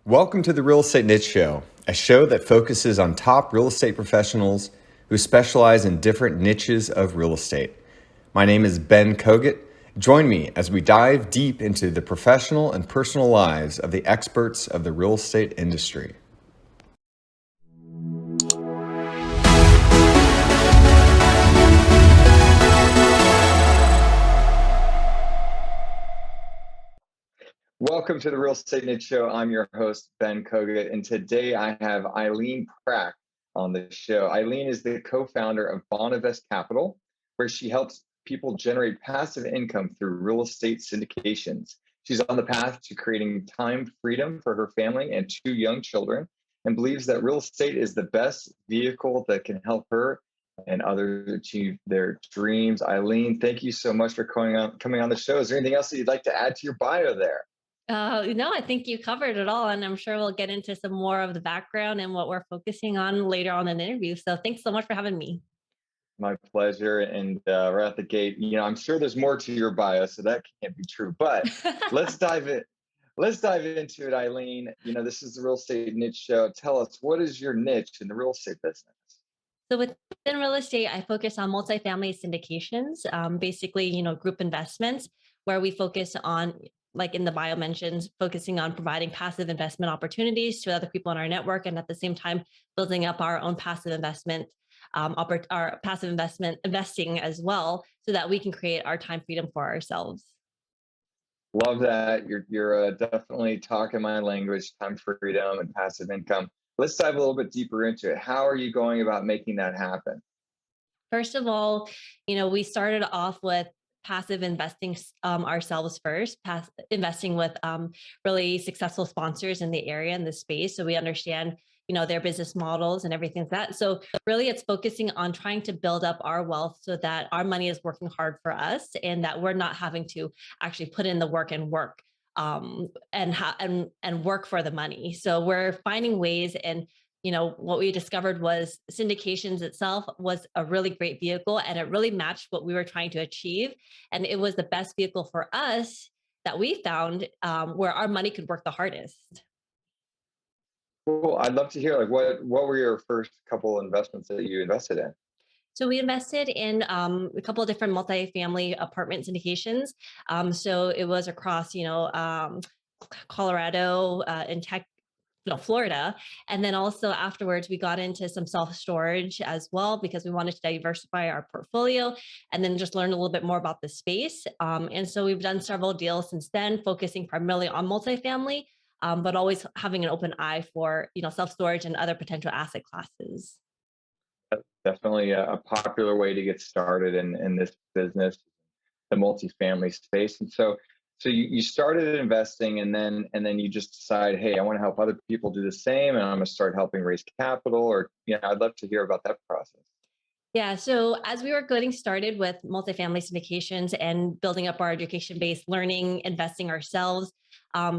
Welcome to the Real Estate Niche Show, a show that focuses on top real estate professionals who specialize in different niches of real estate. My name is Ben Kogut. Join me as we dive deep into the professional and personal lives of the experts of the real estate industry. Welcome to the Real Estate Niche Show. I'm your host, Ben Kogut, and today I have Aileen Prak on the show. Aileen is the co-founder of Bonavest Capital, where she helps people generate passive income through real estate syndications. She's on the path to creating time freedom for her family and two young children, and believes that real estate is the best vehicle that can help her and others achieve their dreams. Aileen, thank you so much for coming on the show. Is there anything else that you'd like to add to your bio there? No, I think you covered it all, and I'm sure we'll get into some more of the background and what we're focusing on later on in the interview. So thanks so much for having me. My pleasure. And right out the gate, I'm sure there's more to your bio, so that can't be true. But let's dive in. Let's dive into it, Aileen. This is the Real Estate Niche Show. Tell us, what is your niche in the real estate business? So within real estate, I focus on multifamily syndications, basically, group investments, where we focus on, like in the bio mentions, focusing on providing passive investment opportunities to other people in our network, and at the same time, building up our own passive investment, our passive investment investing as well, so that we can create our time freedom for ourselves. Love that. You're definitely talking my language, time freedom and passive income. Let's dive a little bit deeper into it. How are you going about making that happen? First of all, we started off with passive investing ourselves first, investing with really successful sponsors in the area, in the space. So we understand, their business models and everything like that. So really it's focusing on trying to build up our wealth so that our money is working hard for us and that we're not having to actually put in the work and work and work for the money. So we're finding ways, and what we discovered was syndications itself was a really great vehicle, and it really matched what we were trying to achieve. And it was the best vehicle for us that we found, where our money could work the hardest. Cool. I'd love to hear, like, what were your first couple investments that you invested in? So we invested in a couple of different multifamily apartment syndications. So it was across, Colorado, and Florida. And then also afterwards, we got into some self-storage as well, because we wanted to diversify our portfolio and then just learn a little bit more about the space. And so we've done several deals since then, focusing primarily on multifamily, but always having an open eye for, self-storage and other potential asset classes. Definitely a popular way to get started in this business, the multifamily space. And so you started investing, and then you just decide, hey, I want to help other people do the same, and I'm going to start helping raise capital. Or I'd love to hear about that process. Yeah. So as we were getting started with multifamily syndications and building up our education base, learning, investing ourselves,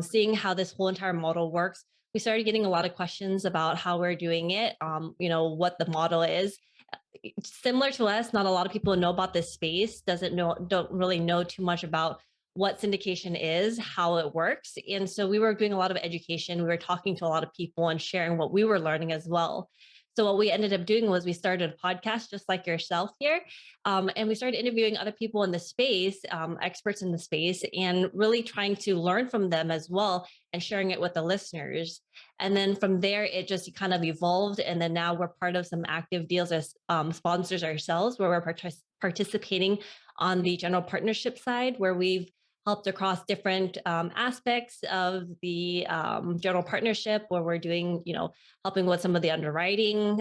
seeing how this whole entire model works, we started getting a lot of questions about how we're doing it, what the model is. Similar to us, not a lot of people know about this space, don't really know too much about what syndication is, how it works. And so we were doing a lot of education. We were talking to a lot of people and sharing what we were learning as well. So what we ended up doing was we started a podcast just like yourself here. And we started interviewing other people in the space, experts in the space, and really trying to learn from them as well and sharing it with the listeners. And then from there, it just kind of evolved. And then now we're part of some active deals as sponsors ourselves, where we're participating on the general partnership side, where we've helped across different aspects of the general partnership, where we're doing, helping with some of the underwriting,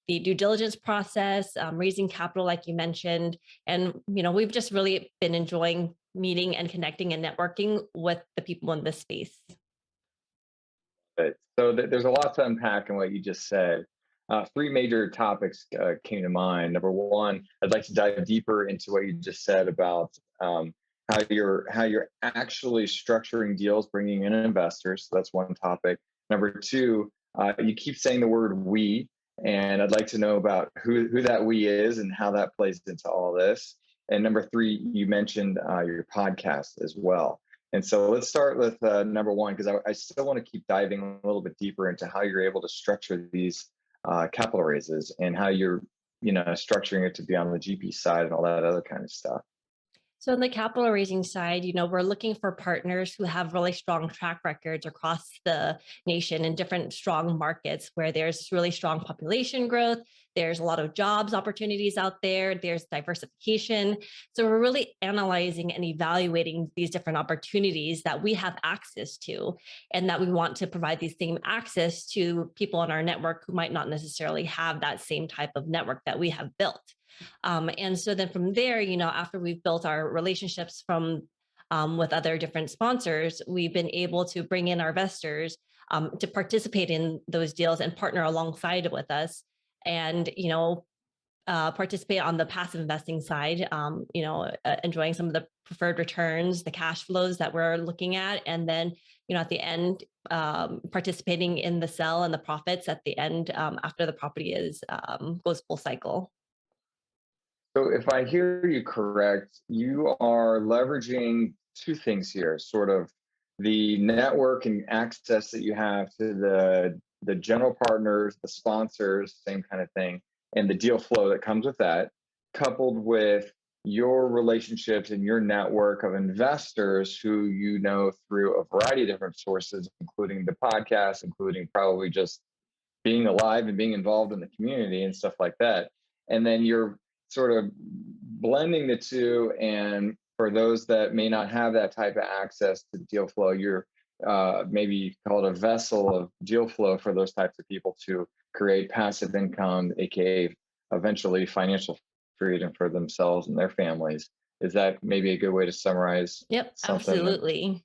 the due diligence process, raising capital, like you mentioned. And, we've just really been enjoying meeting and connecting and networking with the people in this space. So there's a lot to unpack in what you just said. Three major topics came to mind. Number one, I'd like to dive deeper into what you just said about how you're actually structuring deals, bringing in investors. So that's one topic. Number two, you keep saying the word "we," and I'd like to know about who that "we" is and how that plays into all this. And number three, you mentioned your podcast as well. And so let's start with number one, because I still want to keep diving a little bit deeper into how you're able to structure these capital raises and how you're, structuring it to be on the GP side and all that other kind of stuff. So on the capital raising side, we're looking for partners who have really strong track records across the nation in different strong markets where there's really strong population growth. There's a lot of jobs opportunities out there. There's diversification. So we're really analyzing and evaluating these different opportunities that we have access to, and that we want to provide these same access to people in our network who might not necessarily have that same type of network that we have built. And so then from there, after we've built our relationships from with other different sponsors, we've been able to bring in our investors to participate in those deals and partner alongside with us, and participate on the passive investing side. Enjoying some of the preferred returns, the cash flows that we're looking at, and then at the end, participating in the sell and the profits at the end after the property is goes full cycle. So if I hear you correct, you are leveraging two things here, sort of the network and access that you have to the general partners, the sponsors, same kind of thing, and the deal flow that comes with that, coupled with your relationships and your network of investors who you know through a variety of different sources, including the podcast, including probably just being alive and being involved in the community and stuff like that. And then you're sort of blending the two. And for those that may not have that type of access to deal flow, you're maybe called a vessel of deal flow for those types of people to create passive income, aka eventually financial freedom for themselves and their families. Is that maybe a good way to summarize Yep, something? absolutely.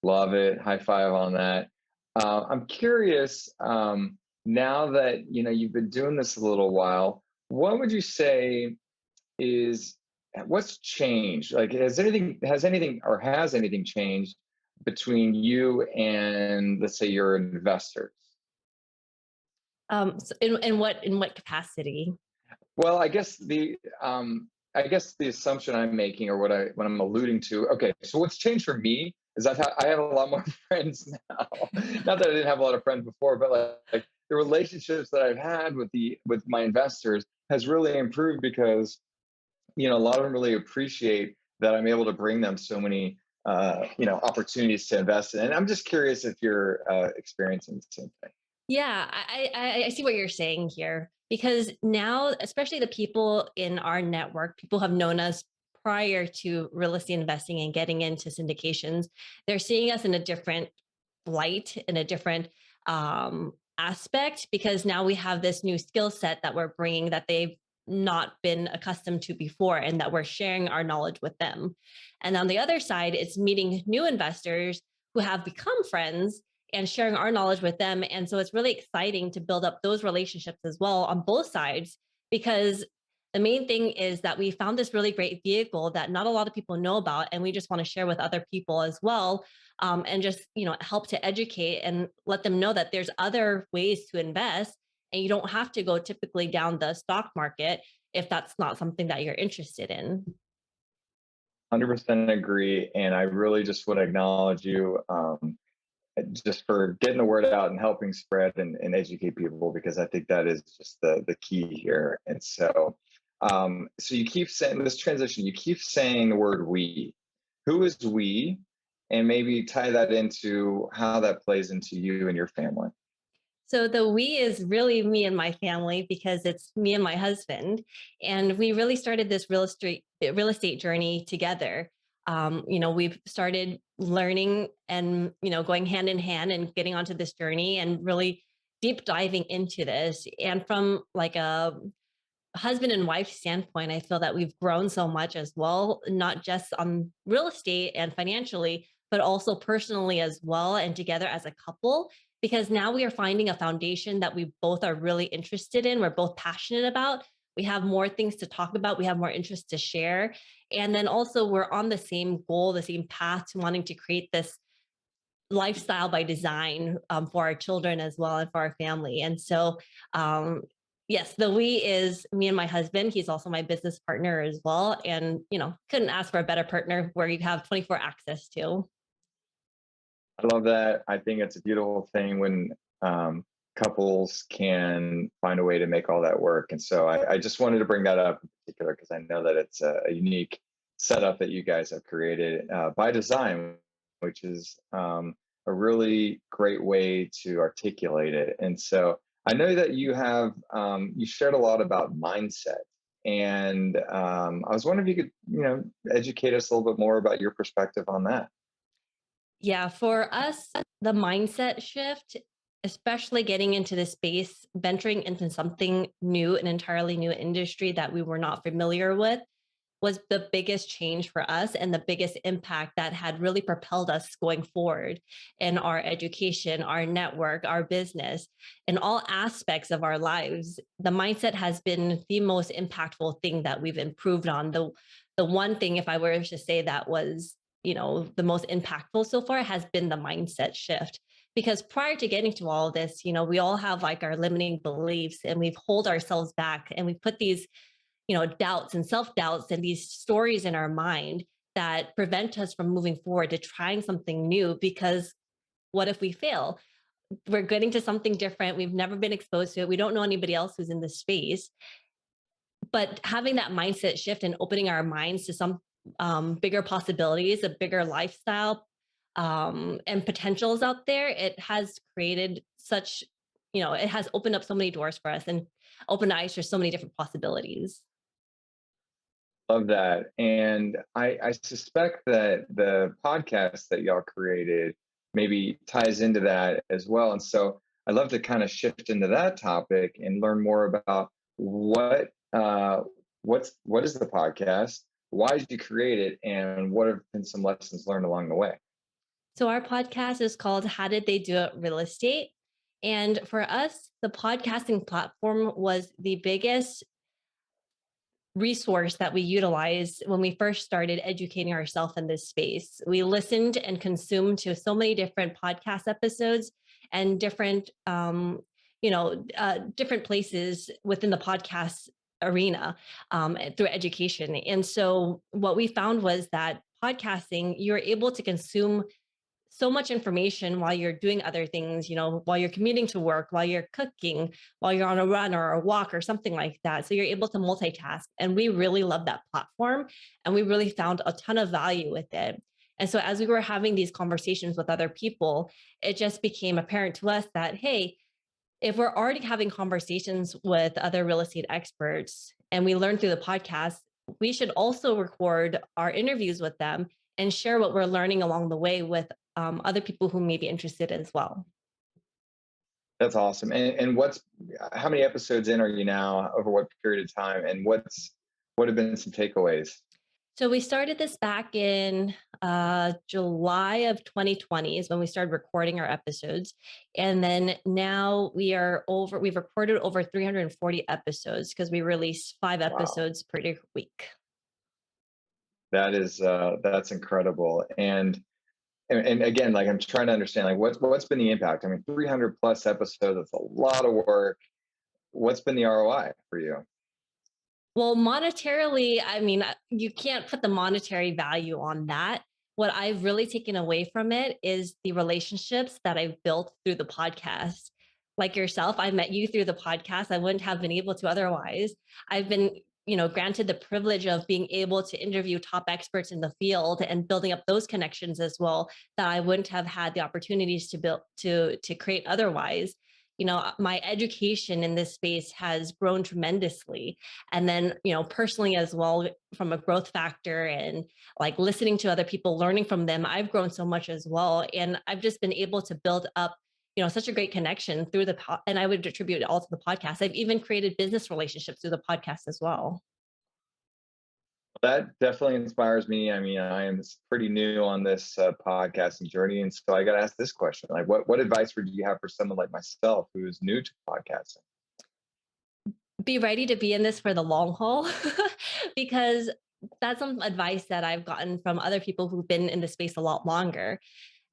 Love it. High five on that. I'm curious, now that you've been doing this a little while, what would you say is what's changed? Like, has anything changed between you and, let's say, your investors? So in what capacity? Well, I guess the assumption I'm making, or what I'm alluding to. Okay, so what's changed for me is I have a lot more friends now. Not that I didn't have a lot of friends before, but like the relationships that I've had with my investors has really improved because a lot of them really appreciate that I'm able to bring them so many opportunities to invest in. And I'm just curious if you're experiencing the same thing. Yeah, I see what you're saying here, because now, especially the people in our network, people have known us prior to real estate investing and getting into syndications. They're seeing us in a different light, in a different aspect, because now we have this new skill set that we're bringing that they've not been accustomed to before, and that we're sharing our knowledge with them. And on the other side, it's meeting new investors who have become friends and sharing our knowledge with them. And so it's really exciting to build up those relationships as well on both sides, because the main thing is that we found this really great vehicle that not a lot of people know about, and we just want to share with other people as well, and just help to educate and let them know that there's other ways to invest, and you don't have to go typically down the stock market if that's not something that you're interested in. 100% agree, and I really just want to acknowledge you. Just for getting the word out and helping spread and educate people, because I think that is just the key here. And so, so you keep saying this transition, you keep saying the word we. Who is we? And maybe tie that into how that plays into you and your family. So the we is really me and my family, because it's me and my husband, and we really started this real estate journey together. We've started learning and going hand in hand and getting onto this journey and really deep diving into this. And from like a husband and wife standpoint, I feel that we've grown so much as well, not just on real estate and financially, but also personally as well, and together as a couple, because now we are finding a foundation that we both are really interested in, we're both passionate about. We have more things to talk about, we have more interests to share. And then also, we're on the same goal, the same path to wanting to create this lifestyle by design, for our children as well and for our family. And so, Yes, the we is me and my husband. He's also my business partner as well. And, couldn't ask for a better partner where you have 24 access to. I love that. I think it's a beautiful thing when um, couples can find a way to make all that work. And so I just wanted to bring that up in particular because I know that it's a unique setup that you guys have created by design, which is a really great way to articulate it. And so I know that you shared a lot about mindset. And I was wondering if you could, educate us a little bit more about your perspective on that. Yeah, for us, the mindset shift, especially getting into the space, venturing into something new, an entirely new industry that we were not familiar with, was the biggest change for us and the biggest impact that had really propelled us going forward in our education, our network, our business, in all aspects of our lives. The mindset has been the most impactful thing that we've improved on. The one thing, if I were to say that was, the most impactful so far has been the mindset shift. Because prior to getting to all of this, we all have like our limiting beliefs and we've hold ourselves back and we put these doubts and self doubts and these stories in our mind that prevent us from moving forward to trying something new. Because what if we fail? We're getting to something different. We've never been exposed to it. We don't know anybody else who's in this space. But having that mindset shift and opening our minds to some bigger possibilities, a bigger lifestyle, and potentials out there, it has created such, it has opened up so many doors for us and opened eyes for so many different possibilities. Love that. And I suspect that the podcast that y'all created maybe ties into that as well. And so I'd love to kind of shift into that topic and learn more about what is the podcast, why did you create it, and what have been some lessons learned along the way? So our podcast is called How Did They Do It Real Estate? And for us, the podcasting platform was the biggest resource that we utilized when we first started educating ourselves in this space. We listened and consumed to so many different podcast episodes and different, different places within the podcast arena through education. And so what we found was that podcasting, you're able to consume so much information while you're doing other things, while you're commuting to work, while you're cooking, while you're on a run or a walk or something like that. So you're able to multitask. And we really love that platform. And we really found a ton of value with it. And so as we were having these conversations with other people, it just became apparent to us that, hey, if we're already having conversations with other real estate experts and we learn through the podcast, we should also record our interviews with them and share what we're learning along the way with other people who may be interested as well. That's awesome. And how many episodes in are you now? Over what period of time? And what have been some takeaways? So we started this back in July of 2020 is when we started recording our episodes. And then now we've recorded over 340 episodes because we release 5 Wow. episodes per week. That's incredible. And again, like I'm trying to understand, like what's been the impact? I mean, 300 plus episodes, that's a lot of work. What's been the ROI for you? Well, monetarily, I mean, you can't put the monetary value on that. What I've really taken away from it is the relationships that I've built through the podcast. Like yourself, I met you through the podcast. I wouldn't have been able to otherwise. I've been, granted the privilege of being able to interview top experts in the field and building up those connections as well that I wouldn't have had the opportunities to build to create otherwise. My education in this space has grown tremendously, and then personally as well, from a growth factor and like listening to other people, learning from them, I've grown so much as well, and I've just been able to build up such a great connection through and I would attribute it all to the podcast. I've even created business relationships through the podcast as well. That definitely inspires me. I mean, I am pretty new on this podcasting journey, and so I got to ask this question: like, what advice would you have for someone like myself who's new to podcasting? Be ready to be in this for the long haul because that's some advice that I've gotten from other people who've been in the space a lot longer.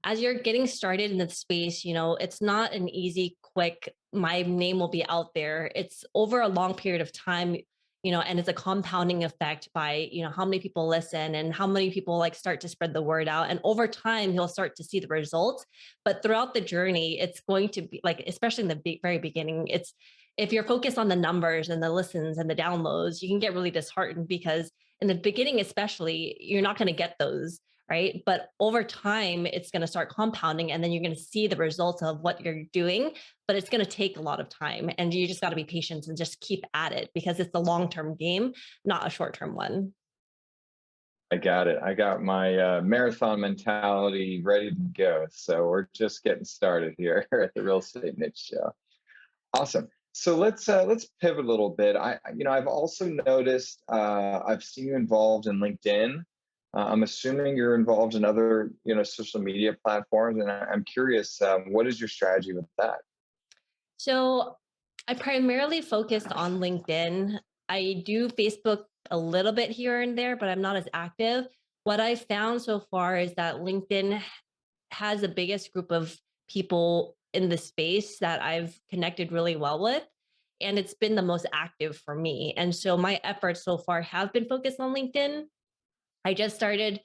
as you're getting started in the space, it's not an easy, quick, my name will be out there. It's over a long period of time, and it's a compounding effect by, how many people listen and how many people like start to spread the word out. And over time, you'll start to see the results. But throughout the journey, it's going to be like, especially in the very beginning, it's if you're focused on the numbers and the listens and the downloads, you can get really disheartened because in the beginning, especially, you're not going to get those, right? But over time, it's going to start compounding and then you're going to see the results of what you're doing, but it's going to take a lot of time. And you just got to be patient and just keep at it because it's the long-term game, not a short-term one. I got it. I got my marathon mentality ready to go. So we're just getting started here at the Real Estate Niche Show. Awesome. So let's pivot a little bit. I've also noticed I've seen you involved in LinkedIn. I'm assuming you're involved in other social media platforms, and I'm curious, what is your strategy with that? So I primarily focused on LinkedIn. I do Facebook a little bit here and there, but I'm not as active. What I found so far is that LinkedIn has the biggest group of people in the space that I've connected really well with. And it's been the most active for me. And so my efforts so far have been focused on LinkedIn. I just started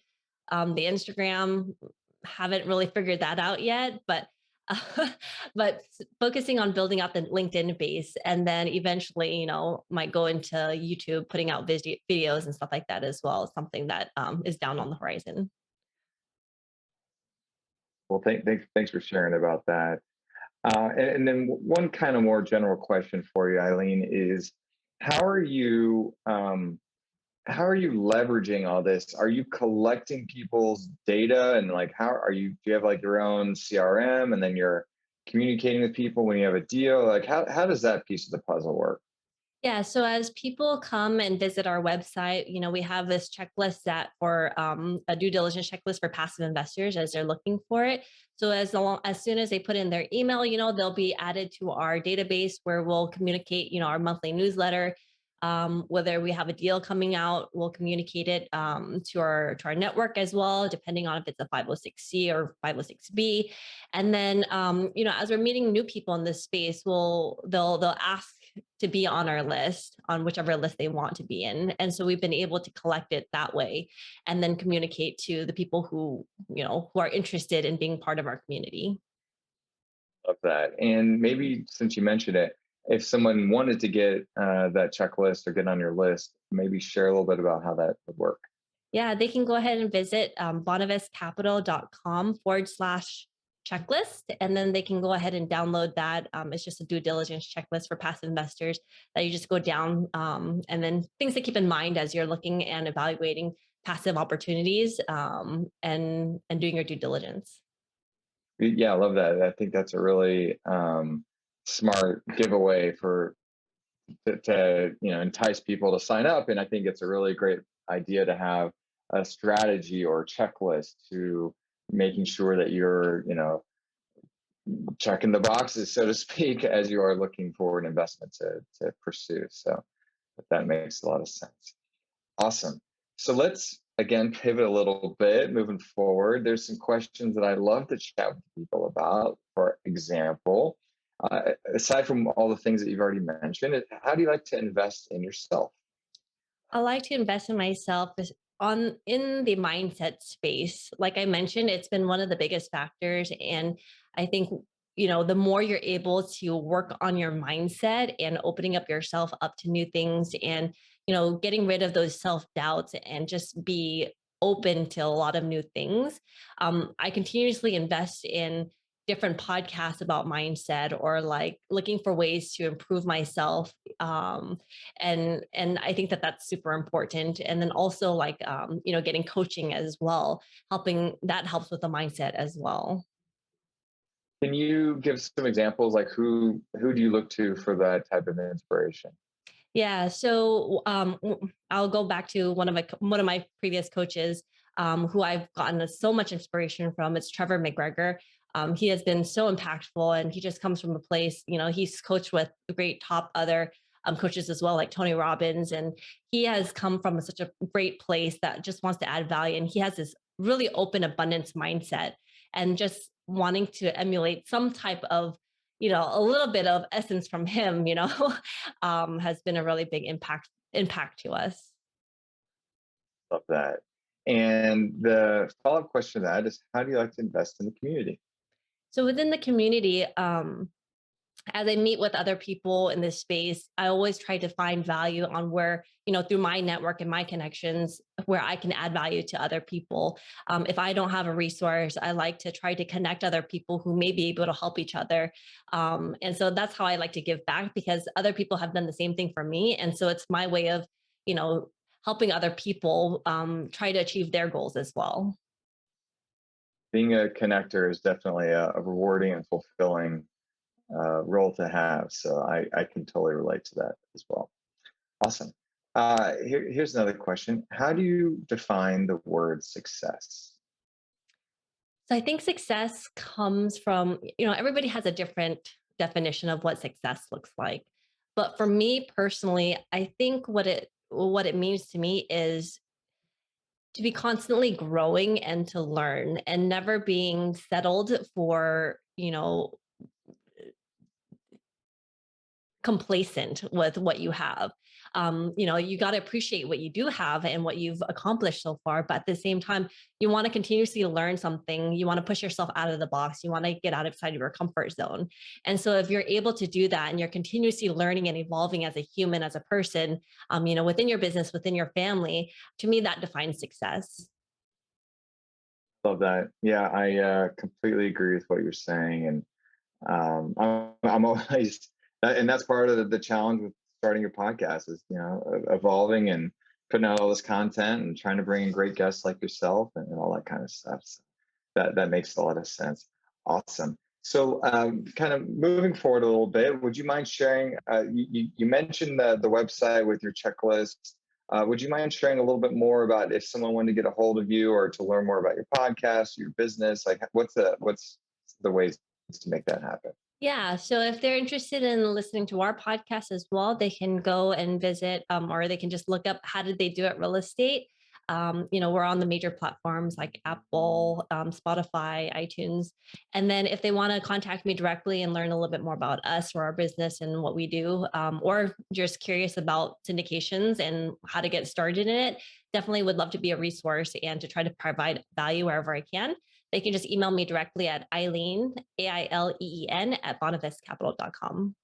the Instagram, haven't really figured that out yet, but but focusing on building out the LinkedIn base, and then eventually, might go into YouTube, putting out videos and stuff like that as well. Something that is down on the horizon. Well, thanks for sharing about that. And then one kind of more general question for you, Eileen, is how are you how are you leveraging all this? Are you collecting people's data and like how are you? Do you have like your own CRM and then you're communicating with people when you have a deal? Like how does that piece of the puzzle work? Yeah. So as people come and visit our website, we have this checklist that for a due diligence checklist for passive investors as they're looking for it. So as soon as they put in their email, they'll be added to our database where we'll communicate, our monthly newsletter. Whether we have a deal coming out, we'll communicate it to our network as well, depending on if it's a 506C or 506B. And then, as we're meeting new people in this space, they'll ask to be on our list, on whichever list they want to be in. And so we've been able to collect it that way and then communicate to the people who are interested in being part of our community. Of that. And maybe since you mentioned it, if someone wanted to get that checklist or get on your list, maybe share a little bit about how that would work. Yeah, they can go ahead and visit bonavestcapital.com/checklist. And then they can go ahead and download that. It's just a due diligence checklist for passive investors that you just go down, and then things to keep in mind as you're looking and evaluating passive opportunities, and doing your due diligence. Yeah, I love that. I think that's a really smart giveaway for to entice people to sign up. And I think it's a really great idea to have a strategy or checklist to making sure that you're checking the boxes, so to speak, as you are looking for an investment to pursue. So that makes a lot of sense. Awesome. So let's again pivot a little bit moving forward. There's some questions that I love to chat with people about. For example, aside from all the things that you've already mentioned, how do you like to invest in yourself? I like to invest in myself in the mindset space. Like I mentioned, it's been one of the biggest factors. And I think, the more you're able to work on your mindset and opening up yourself up to new things and, getting rid of those self-doubts and just be open to a lot of new things. I continuously invest in different podcasts about mindset or like looking for ways to improve myself, and I think that that's super important. And then also like getting coaching as well, helping that helps with the mindset as well. Can you give some examples, like who do you look to for that type of inspiration? Yeah, so I'll go back to one of my previous coaches, who I've gotten so much inspiration from. It's Trevor McGregor. He has been so impactful, and he just comes from a place. He's coached with great top other coaches as well, like Tony Robbins, and he has come from such a great place that just wants to add value, and he has this really open abundance mindset. and just wanting to emulate some type of, a little bit of essence from him, has been a really big impact to us. Love that. And the follow-up question to that is, how do you like to invest in the community? So within the community, as I meet with other people in this space, I always try to find value on where, through my network and my connections, where I can add value to other people. If I don't have a resource, I like to try to connect other people who may be able to help each other. And so that's how I like to give back, because other people have done the same thing for me. And so it's my way of, you know, helping other people try to achieve their goals as well. Being a connector is definitely a rewarding and fulfilling role to have. So I can totally relate to that as well. Awesome. Here's another question. How do you define the word success? So I think success comes from, everybody has a different definition of what success looks like. But for me personally, I think what it means to me is to be constantly growing and to learn and never being settled for, complacent with what you have. You got to appreciate what you do have and what you've accomplished so far. But at the same time, you want to continuously learn something. You want to push yourself out of the box. You want to get outside of your comfort zone. And so if you're able to do that and you're continuously learning and evolving as a human, as a person, within your business, within your family, to me, that defines success. Love that. Yeah, I completely agree with what you're saying. And I'm always, and that's part of the challenge with starting your podcast is, evolving and putting out all this content and trying to bring in great guests like yourself and all that kind of stuff. So that makes a lot of sense. Awesome. So, kind of moving forward a little bit, would you mind sharing? You mentioned the website with your checklist. Would you mind sharing a little bit more about if someone wanted to get a hold of you or to learn more about your podcast, your business? Like, what's the ways to make that happen? Yeah. So if they're interested in listening to our podcast as well, they can go and visit, or they can just look up How Did They Do It Real Estate. We're on the major platforms like Apple, Spotify, iTunes. And then if they want to contact me directly and learn a little bit more about us or our business and what we do, or just curious about syndications and how to get started in it, definitely would love to be a resource and to try to provide value wherever I can. They can just email me directly at Aileen, Aileen, at bonavestcapital.com.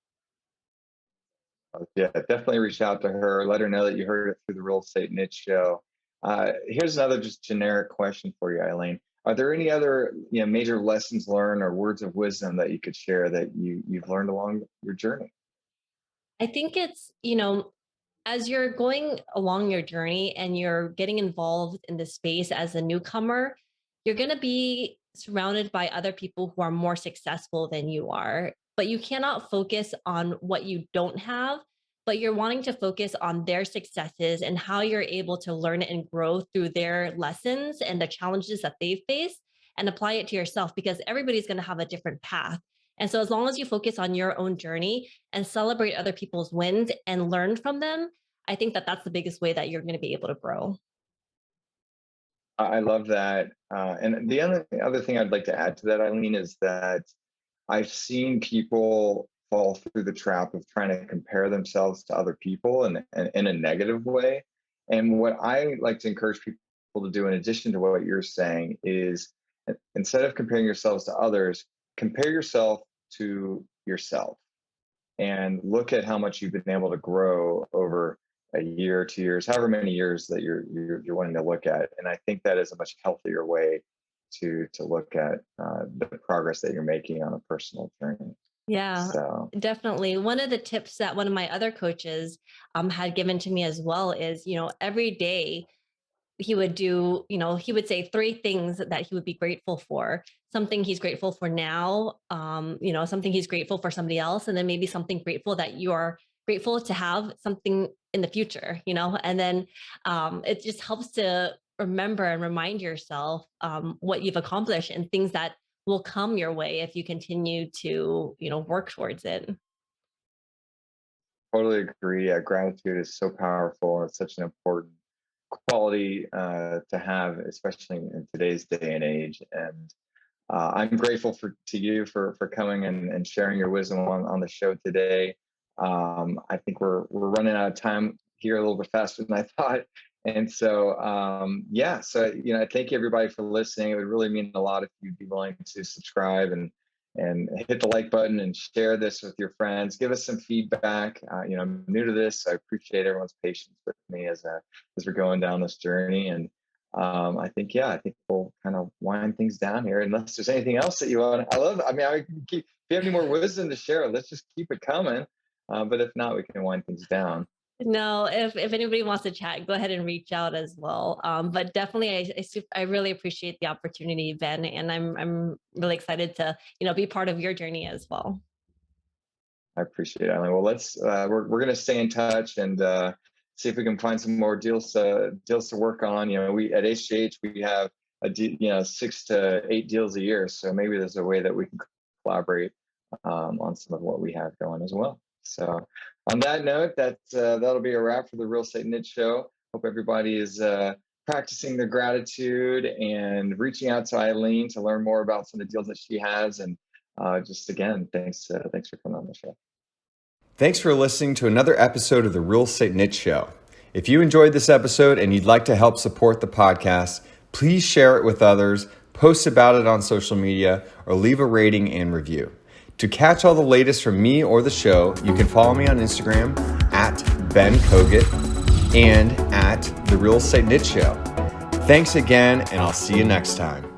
Yeah, definitely reach out to her. Let her know that you heard it through the Real Estate Niche Show. Here's another just generic question for you, Aileen. Are there any other major lessons learned or words of wisdom that you could share that you've learned along your journey? I think it's, as you're going along your journey and you're getting involved in the space as a newcomer, you're going to be surrounded by other people who are more successful than you are. But you cannot focus on what you don't have, but you're wanting to focus on their successes and how you're able to learn and grow through their lessons and the challenges that they've faced and apply it to yourself, because everybody's going to have a different path. And so as long as you focus on your own journey and celebrate other people's wins and learn from them, I think that that's the biggest way that you're going to be able to grow. I love that. And the other thing I'd like to add to that, Eileen, is that I've seen people fall through the trap of trying to compare themselves to other people in a negative way. And what I like to encourage people to do, in addition to what you're saying, is instead of comparing yourselves to others, compare yourself to yourself and look at how much you've been able to grow over a year, 2 years, however many years that you're wanting to look at. And I think that is a much healthier way to look at the progress that you're making on a personal journey. Yeah, So definitely. One of the tips that one of my other coaches had given to me as well is, every day he would do, he would say three things that he would be grateful for. Something he's grateful for now, something he's grateful for somebody else, and then maybe something grateful that you're grateful to have something in the future, and then it just helps to remember and remind yourself what you've accomplished and things that will come your way if you continue to, work towards it. totally agree. Yeah, gratitude is so powerful. It's such an important quality to have, especially in today's day and age. And I'm grateful to you for coming and sharing your wisdom on the show today. I think we're running out of time here a little bit faster than I thought. And so, so, thank you everybody for listening. It would really mean a lot if you'd be willing to subscribe and hit the like button and share this with your friends. Give us some feedback. I'm new to this, so I appreciate everyone's patience with me as we're going down this journey. And I think we'll kind of wind things down here, unless there's anything else that you want. If you have any more wisdom to share, let's just keep it coming. But if not, we can wind things down. No, if anybody wants to chat, go ahead and reach out as well. But definitely, I really appreciate the opportunity, Ben, and I'm really excited to be part of your journey as well. I appreciate it, Aileen. Well, we're gonna stay in touch and see if we can find some more deals to work on. We at HGH we have 6 to 8 deals a year, so maybe there's a way that we can collaborate on some of what we have going as well. So on that note, that'll be a wrap for the Real Estate Niche Show. Hope everybody is practicing their gratitude and reaching out to Aileen to learn more about some of the deals that she has. And just again, thanks for coming on the show. Thanks for listening to another episode of the Real Estate Niche Show. If you enjoyed this episode and you'd like to help support the podcast, please share it with others, post about it on social media, or leave a rating and review. To catch all the latest from me or the show, you can follow me on Instagram at Ben Kogut and at The Real Estate Niche Show. Thanks again, and I'll see you next time.